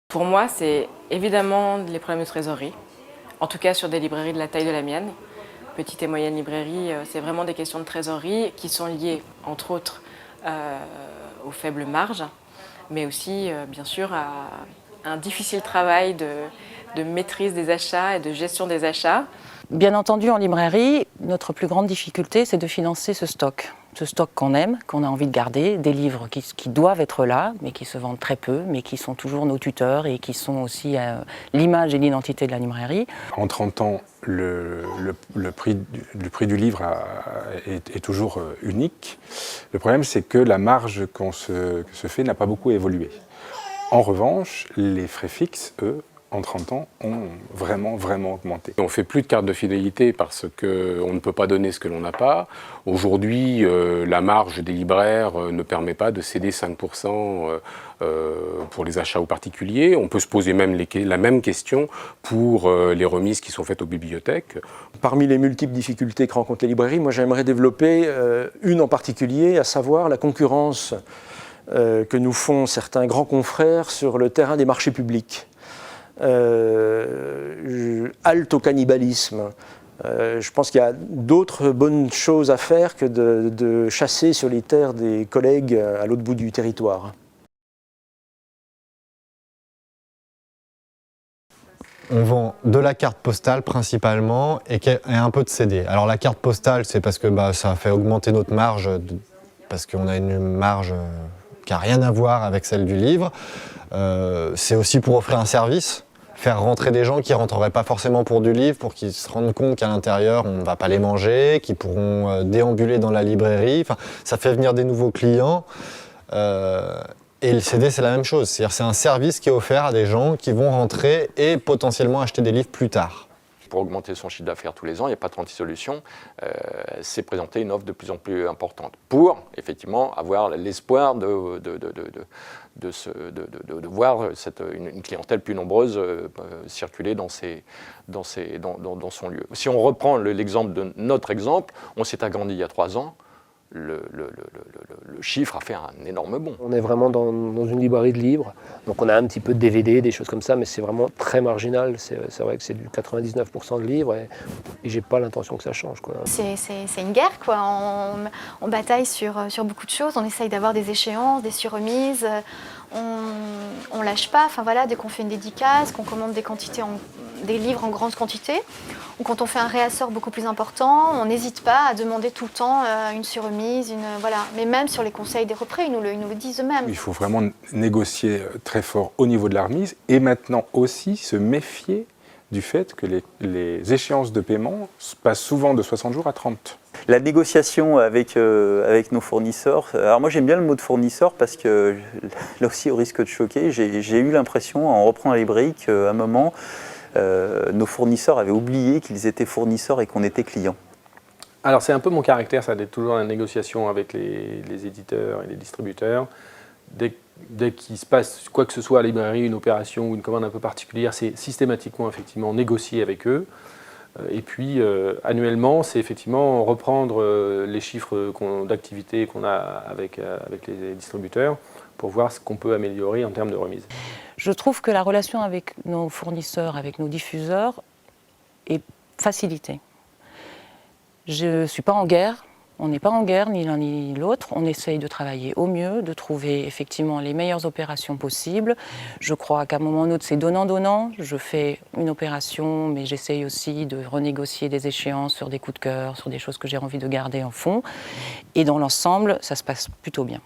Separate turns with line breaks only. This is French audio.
Pour moi, c'est évidemment les problèmes de trésorerie, en tout cas sur des librairies de la taille de la mienne. Petite et moyenne librairie, c'est vraiment des questions de trésorerie qui sont liées, entre autres, aux faibles marges, mais aussi, bien sûr, à un difficile travail de maîtrise des achats et de gestion des achats.
Bien entendu, en librairie, notre plus grande difficulté, c'est de financer ce stock qu'on aime, qu'on a envie de garder, des livres qui doivent être là, mais qui se vendent très peu, mais qui sont toujours nos tuteurs et qui sont aussi l'image et l'identité de la librairie.
En 30 ans, le prix du livre est toujours unique. Le problème, c'est que la marge que se fait n'a pas beaucoup évolué. En revanche, les frais fixes, eux, en 30 ans, ont vraiment augmenté. On ne fait plus de carte de fidélité parce qu'on ne peut pas donner ce que l'on n'a pas. Aujourd'hui, la marge des libraires ne permet pas de céder 5% pour les achats aux particuliers. On peut se poser même la même question pour les remises qui sont faites aux bibliothèques.
Parmi les multiples difficultés que rencontrent les librairies, moi j'aimerais développer une en particulier, à savoir la concurrence que nous font certains grands confrères sur le terrain des marchés publics. Halte au cannibalisme. Je pense qu'il y a d'autres bonnes choses à faire que de chasser sur les terres des collègues à l'autre bout du territoire.
On vend de la carte postale principalement et un peu de CD. Alors la carte postale, c'est parce que ça fait augmenter notre marge, parce qu'on a une marge qui n'a rien à voir avec celle du livre. C'est aussi pour offrir un service. Faire rentrer des gens qui ne rentreraient pas forcément pour du livre, pour qu'ils se rendent compte qu'à l'intérieur, on ne va pas les manger, qu'ils pourront déambuler dans la librairie. Enfin, ça fait venir des nouveaux clients. Et le CD, c'est la même chose. C'est-à-dire c'est un service qui est offert à des gens qui vont rentrer et potentiellement acheter des livres plus tard.
Pour augmenter son chiffre d'affaires tous les ans, il n'y a pas 36 solutions. C'est présenter une offre de plus en plus importante pour, effectivement, avoir l'espoir de voir une clientèle plus nombreuse circuler dans son lieu. Si on reprend l'exemple de notre exemple, on s'est agrandi il y a 3 ans. Le chiffre a fait un énorme bond.
On est vraiment dans une librairie de livres, donc on a un petit peu de DVD, des choses comme ça, mais c'est vraiment très marginal. C'est vrai que c'est du 99% de livres et j'ai pas l'intention que ça change, quoi.
C'est une guerre, quoi. On bataille sur beaucoup de choses, on essaye d'avoir des échéances, des surremises, on lâche pas. Enfin voilà, dès qu'on fait une dédicace, qu'on commande des livres en grande quantité, ou quand on fait un réassort beaucoup plus important, on n'hésite pas à demander tout le temps une surremise, voilà. Mais même sur les conseils des représ, ils nous le disent eux-mêmes.
Il faut vraiment négocier très fort au niveau de la remise et maintenant aussi se méfier du fait que les échéances de paiement passent souvent de 60 jours à 30.
La négociation avec nos fournisseurs, alors moi j'aime bien le mot de fournisseur parce que là aussi au risque de choquer, j'ai eu l'impression en reprenant la librairie qu'à un moment, nos fournisseurs avaient oublié qu'ils étaient fournisseurs et qu'on était clients.
Alors c'est un peu mon caractère, ça, d'être toujours en négociation avec les éditeurs et les distributeurs. Dès qu'il se passe quoi que ce soit à la librairie, une opération ou une commande un peu particulière, c'est systématiquement effectivement négocier avec eux. Et puis annuellement, c'est effectivement reprendre les chiffres d'activité qu'on a avec les distributeurs pour voir ce qu'on peut améliorer en termes de remise.
Je trouve que la relation avec nos fournisseurs, avec nos diffuseurs, est facilitée. Je ne suis pas en guerre, on n'est pas en guerre, ni l'un ni l'autre. On essaye de travailler au mieux, de trouver effectivement les meilleures opérations possibles. Je crois qu'à un moment ou un autre, c'est donnant-donnant. Je fais une opération, mais j'essaye aussi de renégocier des échéances sur des coups de cœur, sur des choses que j'ai envie de garder en fond. Et dans l'ensemble, ça se passe plutôt bien.